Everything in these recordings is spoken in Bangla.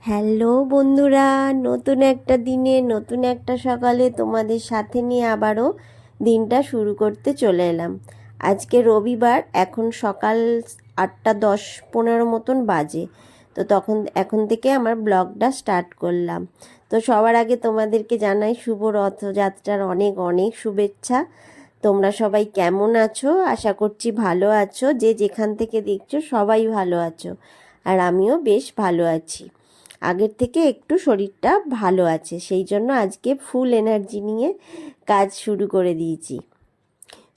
হ্যালো বন্ধুরা, নতুন একটা দিনে নতুন একটা সকালে তোমাদের সাথে নিয়ে আবারও দিনটা শুরু করতে চলে এলাম। আজকে রবিবার, এখন সকাল 8:10-15 মতন বাজে। তো এখন থেকে আমার ব্লগটা স্টার্ট করলাম। তো সবার আগে তোমাদেরকে জানাই শুভ রথযাত্রার অনেক অনেক শুভেচ্ছা। তোমরা সবাই কেমন আছো? আশা করছি ভালো আছো। যে যেখান থেকে দেখছো সবাই ভালো আছো, আর আমিও বেশ ভালো আছি। আগের থেকে একটু শরীরটা ভালো আছে, সেই জন্য আজকে ফুল এনার্জি নিয়ে কাজ শুরু করে দিয়েছি।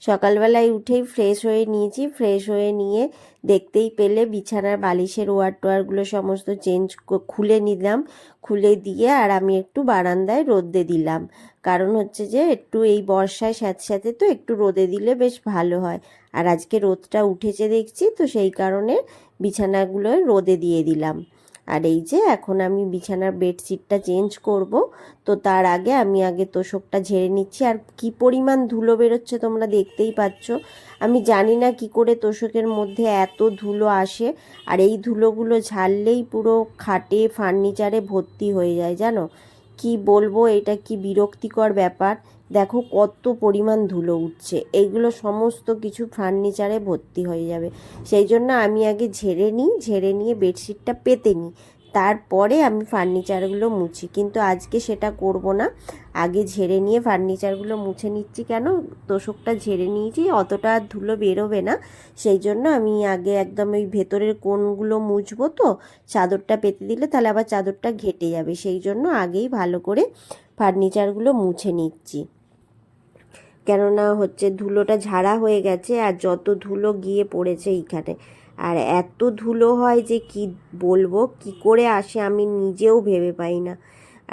সকালবেলায় উঠেই ফ্রেশ হয়ে নিয়েছি। ফ্রেশ হয়ে নিয়ে দেখতেই পেলে বিছানার বালিশের ওয়ারগুলো সমস্ত খুলে নিলাম। খুলে দিয়ে আর আমি একটু বারান্দায় রোদে দিলাম। কারণ হচ্ছে যে একটু এই বর্ষায় সাথে সাথে তো একটু রোদে দিলে বেশ ভালো হয়। আর আজকে রোদটা উঠেছে দেখছি, তো সেই কারণে বিছানাগুলো রোদে দিয়ে দিলাম। আর এই যে এখন আমি বিছানার বেডশিটটা চেঞ্জ করব। তো তার আগে আমি তোশকটা ঝেড়ে নিচ্ছি। আর কি পরিমাণ ধুলো বেরোচ্ছে তোমরা দেখতেই পাচ্ছ। আমি জানি না কি করে তোশকের মধ্যে এত ধুলো আসে। আর এই ধুলোগুলো ঝাড়লেই পুরো খাটে ফার্নিচারে ভর্তি হয়ে যায়, জানো। কি বলবো, এটা কি বিরক্তিকর ব্যাপার। দেখো কত পরিমাণ ধুলো উঠছে, এইগুলো সমস্ত কিছু ফার্নিচারে ভর্তি হয়ে যাবে। সেই জন্য আমি আগে ঝেড়ে নিই, ঝেড়ে নিয়ে বেডশিটটা পেতে নিই, তারপরে আমি ফার্নিচারগুলো মুছি। কিন্তু আজকে সেটা করব না, আগে ঝেড়ে নিয়ে ফার্নিচারগুলো মুছে নিচ্ছি। কেন, তোশকটা ঝেড়ে নিয়েছি, অতটা ধুলো বেরোবে না। সেই জন্য আমি আগে একদম ওই ভেতরের কোণগুলো মুছবো। তো চাদরটা পেতে দিলে তাহলে আবার চাদরটা ঘেটে যাবে, সেই জন্য আগেই ভালো করে ফার্নিচারগুলো মুছে নিচ্ছি। কেননা হচ্ছে ধুলোটা ঝাড়া হয়ে গেছে, আর যত ধুলো গিয়ে পড়েছে এইখানে। আর এত ধুলো হয় যে কি বলবো, কি করে আসে আমি নিজেও ভেবে পাই না।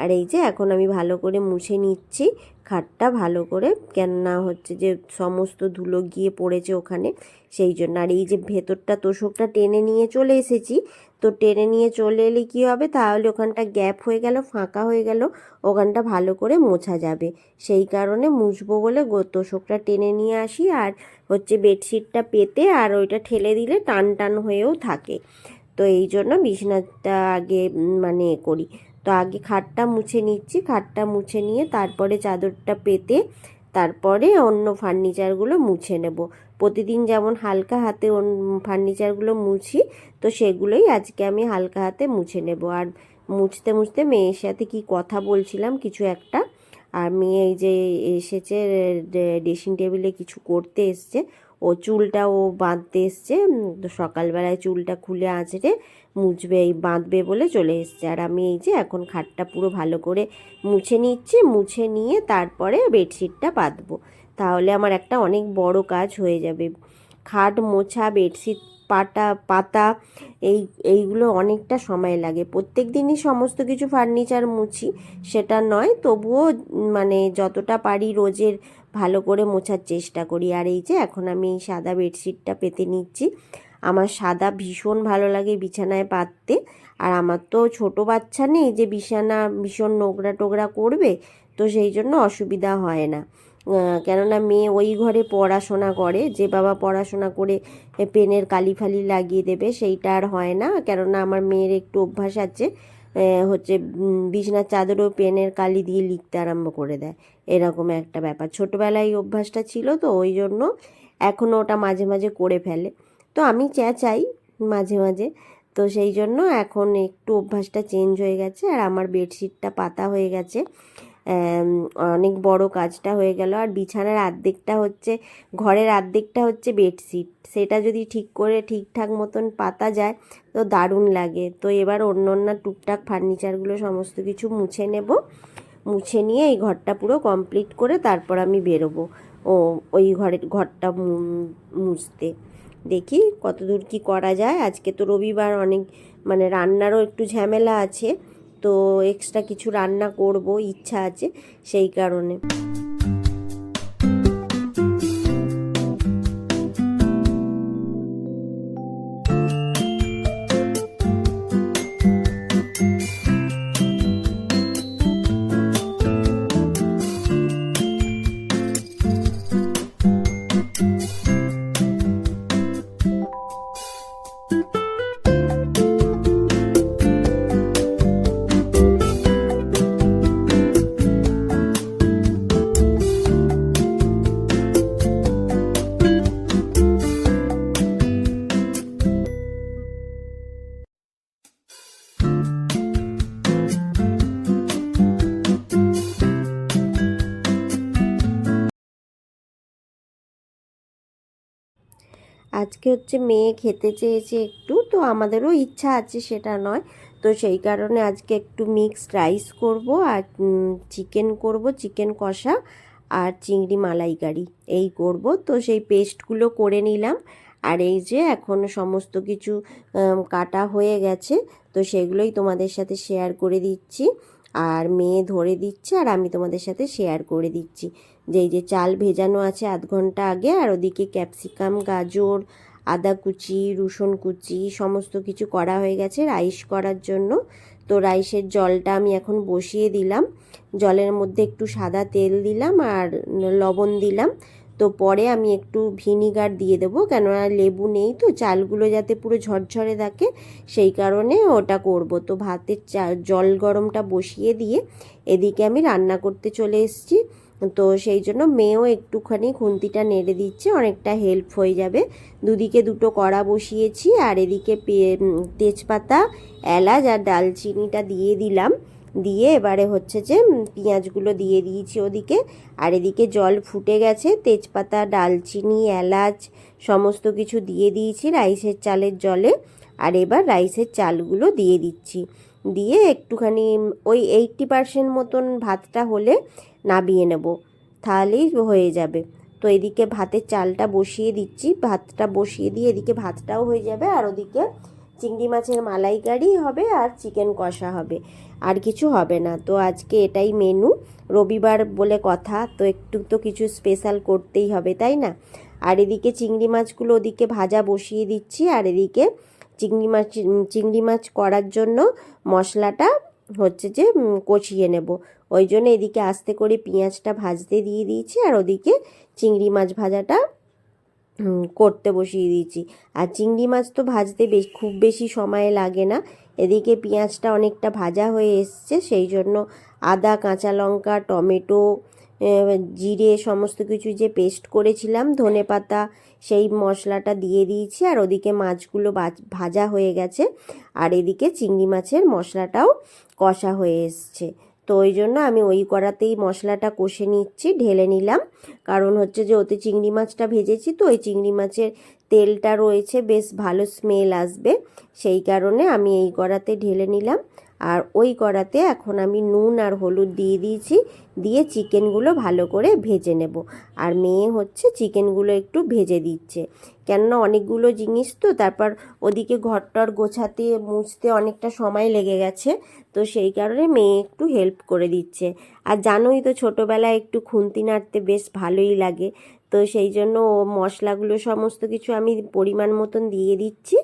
আর এই যে এখন আমি ভালো করে মুছে নিচ্ছি খাটটা ভালো করে, কেননা হচ্ছে যে সমস্ত ধুলো গিয়ে পড়েছে ওখানে, সেই জন্য। আর এই যে ভেতরটা তোশকটা টেনে নিয়ে চলে এসেছি। তো টেনে নিয়ে চলে এলে কী হবে, তাহলে ওখানটা গ্যাপ হয়ে গেল, ফাঁকা হয়ে গেল, ওখানটা ভালো করে মোছা যাবে। সেই কারণে মুছবো বলে তোশকটা টেনে নিয়ে আসি। আর হচ্ছে বেডশিটটা পেতে আর ওইটা ঠেলে দিলে টান টান হয়েও থাকে। তো এই জন্য বিছানাটা আগে করি। তো আগে খাটটা মুছে নিচ্ছি, খাটটা মুছে নিয়ে তারপরে চাদরটা পেতে তারপরে অন্য ফার্নিচারগুলো মুছে নেব। প্রতিদিন যেমন হালকা হাতে ফার্নিচারগুলো মুছি, তো সেগুলোই আজকে আমি হালকা হাতে মুছে নেব। আর মুছতে মুছতে মেয়ের সাথে কি কথা বলছিলাম কিছু একটা। আর মেয়ে এই যে এসেছে, ড্রেসিং টেবিলে কিছু করতে এসছে। ও চুলটা বাঁধতে এসছে। তো সকালবেলায় চুলটা খুলে আঁচড়ে মুছবে, এই বাঁধবে বলে চলে এসছে। আর আমি এই যে এখন খাটটা পুরো ভালো করে মুছে নিচ্ছি। মুছে নিয়ে তারপরে বেডশিটটা পাতবো, তাহলে আমার একটা অনেক বড় কাজ হয়ে যাবে। খাট মোছা, বেডশিট পাতা এইগুলো অনেকটা সময় লাগে। প্রত্যেক দিনই সমস্ত কিছু ফার্নিচার মুছি সেটা নয়, তবুও যতটা পারি রোজের ভালো করে মোছার চেষ্টা করি। আর এই যে এখন আমি এই সাদা বেডশিটটা পেতে নিচ্ছি। আমার সাদা ভীষণ ভালো লাগে বিছানায় পাততে। আর আমার তো ছোট বাচ্চা নেই যে বিছানা ভীষণ নোংরা টোংরা করবে, তো সেই জন্য অসুবিধা হয় না। কেননা মেয়ে ওই ঘরে পড়াশোনা করে, যে বাবা পড়াশোনা করে পেনের কালি ফালি লাগিয়ে দেবে সেইটা আর হয় না। কেননা আমার মেয়ের একটু অভ্যাস আছে, হচ্ছে বিছানার চাদরও পেনের কালি দিয়ে লিখতে আরম্ভ করে দেয়, এরকম একটা ব্যাপার। ছোটোবেলায় এই অভ্যাসটা ছিল, তো ওই জন্য এখনও ওটা মাঝে মাঝে করে ফেলে। তো আমি চেঁচাই মাঝে মাঝে, তো সেই জন্য এখন একটু অভ্যাসটা চেঞ্জ হয়ে গেছে। আর আমার বেডশিটটা পাতা হয়ে গেছে, অনেক বড় কাজটা হয়ে গেল। আর বিছানার অর্ধেকটা হচ্ছে, ঘরের অর্ধেকটা হচ্ছে বেডশিট, সেটা যদি ঠিক করে ঠিকঠাক মতন পাতা যায় তো দারুণ লাগে। তো এবার অন্য অন্য টুকটাক ফার্নিচারগুলো সমস্ত কিছু মুছে নেব। মুছে নিয়ে এই ঘরটা পুরো কমপ্লিট করে তারপর আমি বেরোবো ওই ঘরটা মুছতে। দেখি কতদূর কি করা যায়। আজকে তো রবিবার, অনেক রান্নারও একটু ঝামেলা আছে, তো এক্সট্রা কিছু রান্না করব ইচ্ছা আছে, সেই কারণে। আজকে হচ্ছে মেয়ে খেতে চেয়েছে একটু, তো আমাদেরও ইচ্ছা আছে সেটা নয়, তো সেই কারণে আজকে একটু মিক্সড রাইস করব আর চিকেন করব, চিকেন কষা আর চিংড়ি মালাইকারি এই করব। তো সেই পেস্টগুলো করে নিলাম। আর এই যে এখন সমস্ত কিছু কাটা হয়ে গেছে, তো সেগুলোই তোমাদের সাথে শেয়ার করে দিচ্ছি। আর মেয়ে ধরে দিচ্ছে আর আমি তোমাদের সাথে শেয়ার করে দিচ্ছি যে এই যে চাল ভেজানো আছে আধ ঘন্টা আগে, আর ওদিকে ক্যাপসিকাম, গাজর, আদা কুচি, রসুন কুচি সমস্ত কিছু করা হয়ে গেছে রাইস করার জন্য। তো রাইসের জলটা আমি এখন বসিয়ে দিলাম, জলের মধ্যে একটু সাদা তেল দিলাম আর লবণ দিলাম। তো পরে আমি একটু ভিনিগার দিয়ে দেবো, কেননা লেবু নেই, তো চালগুলো যাতে পুরো ঝরঝরে থাকে সেই কারণে ওটা করব। তো ভাতের জল গরমটা বসিয়ে দিয়ে এদিকে আমি রান্না করতে চলে এসেছি। তো সেই জন্য মেয়েও একটুখানি খুন্তিটা নেড়ে দিচ্ছে, অনেকটা হেল্প হয়ে যাবে। দুদিকে দুটো কড়া বসিয়েছি আর এদিকে তেজপাতা, এলাচ আর দালচিনিটা দিয়ে দিলাম। দিয়ে এবারে হচ্ছে যে পেঁয়াজগুলো দিয়ে দিয়েছি ওদিকে। আর এদিকে জল ফুটে গেছে, তেজপাতা, দালচিনি, এলাচ সমস্ত কিছু দিয়ে দিয়েছি রাইসের চালের জলে। আর এবার রাইসের চালগুলো দিয়ে দিচ্ছি, দিয়ে একটুখানি ওই 80% মতন ভাতটা হলে নাবিয়ে নেব, তাহলেই হয়ে যাবে। তো এদিকে ভাতের চালটা বসিয়ে দিচ্ছি, ভাতটা বসিয়ে দিয়ে এদিকে ভাতটাও হয়ে যাবে আর ওদিকে চিংড়ি মাছের মালাইকারি হবে আর চিকেন কষা হবে, আর কিছু হবে না। তো আজকে এটাই মেনু, রবিবার বলে কথা, তো একটু তো কিছু স্পেশাল করতেই হবে, তাই না? আর এদিকে চিংড়ি মাছগুলো ওদিকে ভাজা বসিয়ে দিচ্ছি, আর এদিকে চিংড়ি মাছ করার জন্য মশলাটা হচ্ছে যে কষিয়ে নেব। ওই জন্য এদিকে আস্তে করে পেঁয়াজটা ভাজতে দিয়ে দিয়েছি আর ওদিকে চিংড়ি মাছ ভাজাটা করতে বসিয়ে দিয়েছি। আর চিংড়ি মাছ তো ভাজতে খুব বেশি সময় লাগে না। এদিকে পেঁয়াজটা অনেকটা ভাজা হয়ে এসছে, সেই জন্য আদা, কাঁচা লঙ্কা, টমেটো, জিরে সমস্ত কিছু যে পেস্ট করেছিলাম, ধনেপাতা, সেই মশলাটা দিয়ে দিয়েছি। আর ওদিকে মাছগুলো ভাজা হয়ে গেছে আর এদিকে চিংড়ি মাছের মশলাটাও কষা হয়ে এসছে। তো ওই জন্য আমি ওই কড়াতেই মশলাটা কষে নিচ্ছি, ঢেলে নিলাম। কারণ হচ্ছে যে ওতে চিংড়ি মাছটা ভেজেছি, তো ওই চিংড়ি মাছের তেলটা রয়েছে, বেশ ভালো স্মেল আসবে, সেই কারণে আমি এই কড়াতে ঢেলে নিলাম। আর ওই কড়াতে এখন আমি নুন আর হলুদ দিয়ে দিয়েছি, দিয়ে চিকেনগুলো ভালো করে ভেজে নেব। আর মেয়ে হচ্ছে চিকেনগুলো একটু ভেজে দিচ্ছে, কেননা অনেকগুলো জিনিস তো, তারপর ওদিকে ঘরটর গোছাতে মুছতে অনেকটা সময় লেগে গেছে, তো সেই কারণে মেয়ে একটু হেল্প করে দিচ্ছে। আর জানোই তো ছোটোবেলায় একটু খুন্তি নাড়তে বেশ ভালোই লাগে, তো সেই জন্য মশলাগুলো সমস্ত কিছু আমি পরিমাণ মতন দিয়ে দিচ্ছি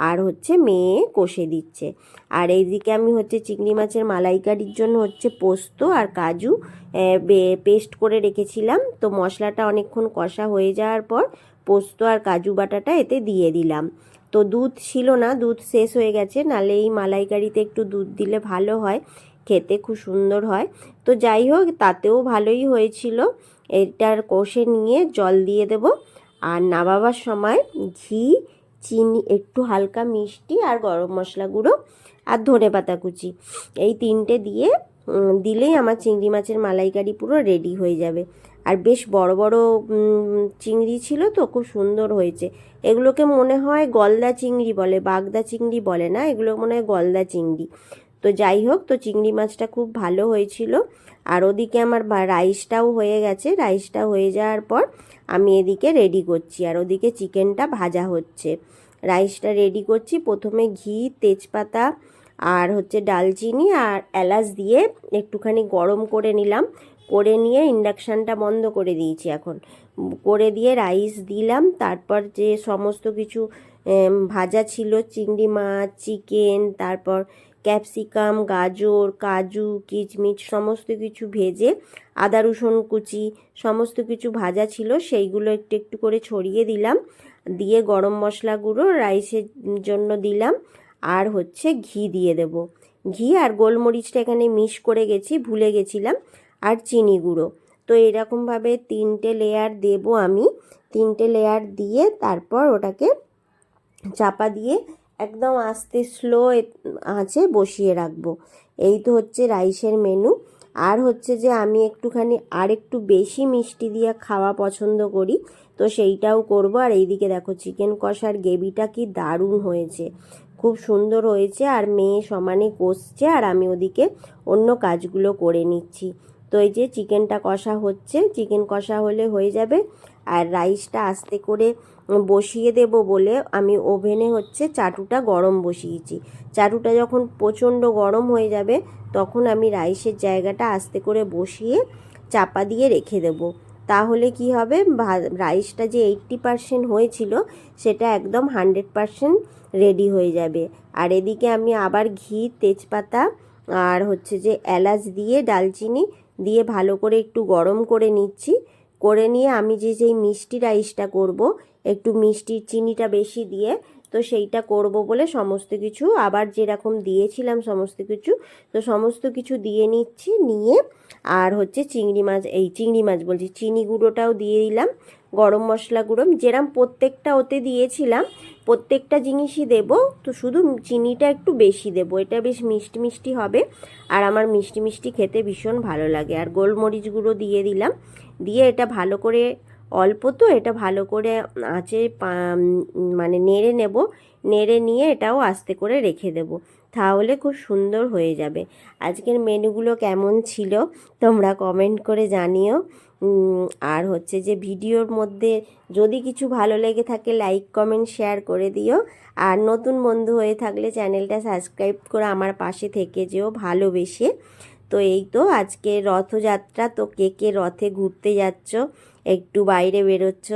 আর হচ্ছে মেয়ে কষে দিচ্ছে। আর এইদিকে আমি হচ্ছে চিংড়ি মাছের মালাইকারির জন্য হচ্ছে পোস্ত আর কাজু পেস্ট করে রেখেছিলাম। তো মশলাটা অনেকক্ষণ কষা হয়ে যাওয়ার পর পোস্ত আর কাজু বাটাটা এতে দিয়ে দিলাম। তো দুধ ছিল না, দুধ শেষ হয়ে গেছে, নালে এই মালাইকারিতে একটু দুধ দিলে ভালো হয়, খেতে খুব সুন্দর হয়। তো যাই হোক, তাতেও ভালোই হয়েছিল। এটার কষে নিয়ে জল দিয়ে দেব, আর নামাবার সময় ঘি, চিনি, একটু হালকা মিষ্টি আর গরম মশলা গুঁড়ো আর ধনেপাতা কুচি, এই তিনটে দিয়ে দিলেই আমার চিংড়ি মাছের মালাইকারি পুরো রেডি হয়ে যাবে। আর বেশ বড় বড় চিংড়ি ছিল, তো খুব সুন্দর হয়েছে। এগুলোকে মনে হয় গলদা চিংড়ি বলে, বাগদা চিংড়ি বলে না, এগুলো মনে হয় গলদা চিংড়ি। তো যাই হোক, তো চিংড়ি মাছটা খুব ভালো হয়েছিল। আর ওদিকে আমার রাইসটাও হয়ে গেছে, রাইসটা হয়ে যাওয়ার পর আমি এদিকে রেডি করছি আর ওদিকে চিকেনটা ভাজা হচ্ছে। রাইসটা রেডি করছি, প্রথমে ঘি, তেজপাতা আর হচ্ছে ডালচিনি আর এলাচ দিয়ে একটুখানি গরম করে নিলাম, করে নিয়ে ইন্ডাকশানটা বন্ধ করে দিয়েছি এখন, করে দিয়ে রাইস দিলাম। তারপর যে সমস্ত কিছু ভাজা ছিল, চিংড়ি মাছ, চিকেন, তারপর ক্যাপসিকাম, গাজর, কাজু, কিচমিচ সমস্ত কিছু ভেজে, আদা রসুন কুচি সমস্ত কিছু ভাজা ছিল, সেইগুলো একটু একটু করে ছড়িয়ে দিলাম, দিয়ে গরম মশলা গুঁড়ো রাইসের জন্য দিলাম আর হচ্ছে ঘি দিয়ে দেব। ঘি আর গোলমরিচটা এখানে মিক্স করে গেছি, ভুলে গেছিলাম, আর চিনি গুঁড়ো। তো এরকমভাবে 3টে লেয়ার দেব আমি, 3টে লেয়ার দিয়ে তারপর ওটাকে চাপা দিয়ে একদম আস্তে স্লো আঁচে বসিয়ে রাখবো। এই তো হচ্ছে রাইসের মেনু। আর হচ্ছে যে আমি একটুখানি আর একটু বেশি মিষ্টি দিয়ে খাওয়া পছন্দ করি, তো সেইটাও করব। আর এইদিকে দেখো চিকেন কষার গ্রেভিটা কি দারুণ হয়েছে, খুব সুন্দর হয়েছে। আর মেয়ে সমানে কষছে আর আমি ওদিকে অন্য কাজগুলো করে নিচ্ছি। তো এই যে চিকেনটা কষা হচ্ছে, চিকেন কষা হলে হয়ে যাবে। আর রাইসটা আস্তে করে বসিয়ে দেব বলে আমি ওভেনে হচ্ছে চাটুটা গরম বসিয়েছি। চাটুটা যখন প্রচণ্ড গরম হয়ে যাবে তখন আমি রাইসের জায়গাটা আস্তে করে বসিয়ে চাপা দিয়ে রেখে দেব। তাহলে কি হবে, রাইসটা যে 80% হয়েছিল সেটা একদম 100% রেডি হয়ে যাবে। আর এদিকে আমি আবার ঘি, তেজপাতা আর হচ্ছে যে এলাচ দিয়ে, দালচিনি দিয়ে ভালো করে একটু গরম করে নিচ্ছি। করে নিয়ে আমি যেই মিষ্টি রাইসটা করব, একটু মিষ্টির চিনিটা বেশি দিয়ে, তো সেইটা করব বলে সমস্ত কিছু আবার যেরকম দিয়েছিলাম সমস্ত কিছু, তো সমস্ত কিছু দিয়ে নিচ্ছি। নিয়ে আর হচ্ছে চিংড়ি মাছ বলছি, চিনি গুঁড়োটাও দিয়ে দিলাম, গরম মশলা গুঁড়ো যেরকম প্রত্যেকটা ওতে দিয়েছিলাম, প্রত্যেকটা জিনিসই দেব, তো শুধু চিনিটা একটু বেশি দেব, এটা বেশ মিষ্টি মিষ্টি হবে। আর আমার মিষ্টি মিষ্টি খেতে ভীষণ ভালো লাগে। আর গোলমরিচ গুঁড়ো দিয়ে দিলাম, দিয়ে এটা ভালো করে, অল্প তো, এটা ভালো করে আঁচে মানে নেড়ে নেব। নেড়ে নিয়ে এটাও আস্তে করে রেখে দেব, তাহলে খুব সুন্দর হয়ে যাবে। আজকের মেনুগুলো কেমন ছিল তোমরা কমেন্ট করে জানিও। আর হচ্ছে যে ভিডিওর মধ্যে যদি কিছু ভালো লেগে থাকে লাইক, কমেন্ট, শেয়ার করে দিও। আর নতুন বন্ধু হয়ে থাকলে চ্যানেলটা সাবস্ক্রাইব করে আমার পাশে থেকে যেও ভালোবেসে। তো এই তো আজকে রথযাত্রা, তো কে কে রথে ঘুরতে যাচ্ছ, একটু বাইরে বেরোচ্ছ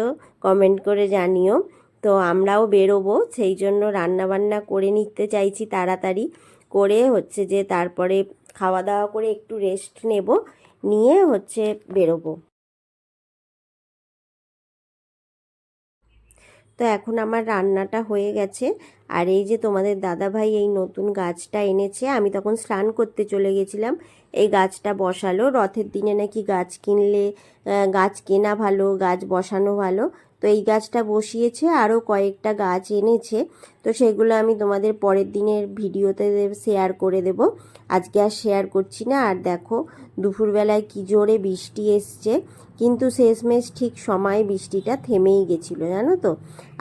কমেন্ট করে জানিও। তো আমরাও বেরোবো, সেই জন্য রান্নাবান্না করে নিতে চাইছি তাড়াতাড়ি করে, হচ্ছে যে তারপরে খাওয়া দাওয়া করে একটু রেস্ট নেব, নিয়ে হচ্ছে বেরোবো। তো এখন আমার রান্নাটা হয়ে গেছে। আর এই যে তোমাদের দাদাভাই এই নতুন গাছটা এনেছে, আমি তখন স্নান করতে চলে গেছিলাম, এই গাছটা বসালো। রথের দিনে নাকি গাছ কিনলে, গাছ কেনা ভালো, গাছ বসানো ভালো। তো এই গাছটা বসিয়েছে, আরও কয়েকটা গাছ এনেছে, তো সেগুলো আমি তোমাদের পরের দিনের ভিডিওতে শেয়ার করে দেব, আজকে আর শেয়ার করছি না। আর দেখো দুপুরবেলায় কি জোরে বৃষ্টি এসছে, কিন্তু শেষমেশ ঠিক সময় বৃষ্টিটা থেমেই গেছিলো, জানো তো।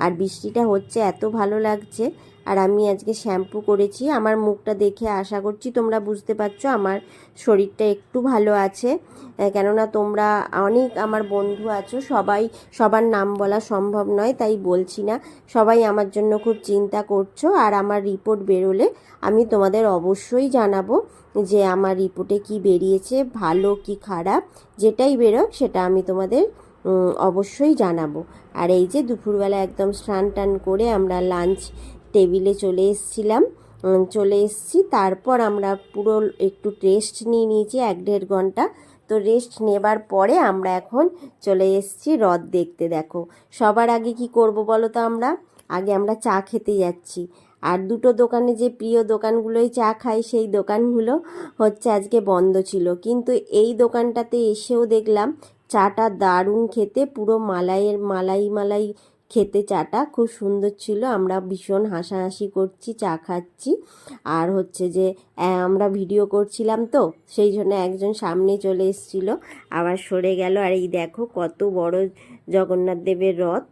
আর বৃষ্টিটা হচ্ছে, এত ভালো লাগছে। আর আমি আজকে শ্যাম্পু করেছি, আমার মুখটা দেখে আশা করছি তোমরা বুঝতে পারছো আমার শরীরটা একটু ভালো আছে। কেননা তোমরা অনেক আমার বন্ধু আছো, সবার নাম বলা সম্ভব নয় তাই বলছি না, সবাই আমার জন্য খুব চিন্তা করছো। আর আমার রিপোর্ট বেরোলে আমি তোমাদের অবশ্যই জানাবো যে আমার রিপোর্টে কি বেরিয়েছে, ভালো কি খারাপ, যেটাই বেরোক সেটা আমি তোমাদের অবশ্যই জানাবো। আর এই যে দুপুরবেলা একদম স্নান টান করে আমরা লাঞ্চ টেবিলে চলে এসেছি। তারপর আমরা পুরো একটু রেস্ট নিয়েছি 1-1.5 ঘন্টা। তো রেস্ট নেবার পরে আমরা এখন চলে এসেছি রথ দেখতে। দেখো সবার আগে কি করব বলো তো, আমরা চা খেতে যাচ্ছি। আর দুটো দোকানে, যে প্রিয় দোকানগুলোই চা খাই, সেই দোকানগুলো হচ্ছে আজকে বন্ধ ছিল। কিন্তু এই দোকানটাতে এসেও দেখলাম চাটা দারুণ খেতে, পুরো মালাই খেতে, চাটা খুব সুন্দর ছিল। আমরা ভীষণ হাসাহাসি করছি, চা খাচ্ছি। আর হচ্ছে যে আমরা ভিডিও করছিলাম, তো সেই জন্য একজন সামনে চলে এসেছিল, আবার সরে গেল। আর এই দেখো কত বড় জগন্নাথ দেবের রথ।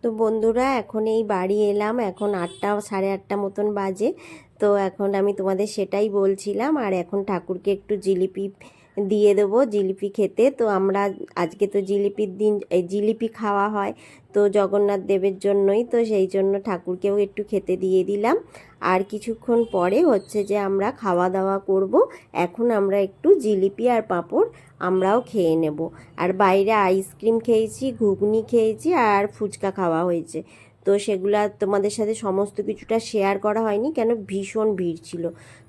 তো বন্ধুরা এখন এই বাড়ি এলাম, এখন 8টা 8:30 মতন বাজে। তো এখন আমি তোমাদের সেটাই বলছিলাম। আর এখন ঠাকুরকে একটু জিলিপি দিয়ে দেবো, জিলিপি খেতে। তো আমরা আজকে তো জিলিপির দিন, এই জিলিপি খাওয়া হয় তো জগন্নাথ দেবের জন্যই, তো সেই জন্য ঠাকুরকেও একটু খেতে দিয়ে দিলাম। আর কিছুক্ষণ পরে হচ্ছে যে আমরা খাওয়া দাওয়া করব। এখন আমরা একটু জিলিপি আর পাঁপড় আমরাও খেয়ে নেব। আর বাইরে আইসক্রিম খেয়েছি, ঘুগনি খেয়েছি আর ফুচকা খাওয়া হয়েছে। তো সেগুলা তোমাদের সাথে সমস্ত কিছুটা শেয়ার করা হয়নি, কেন ভীষণ ভিড় ছিল।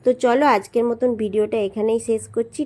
তো চলো আজকের মতন ভিডিওটা এখানেই শেষ করছি।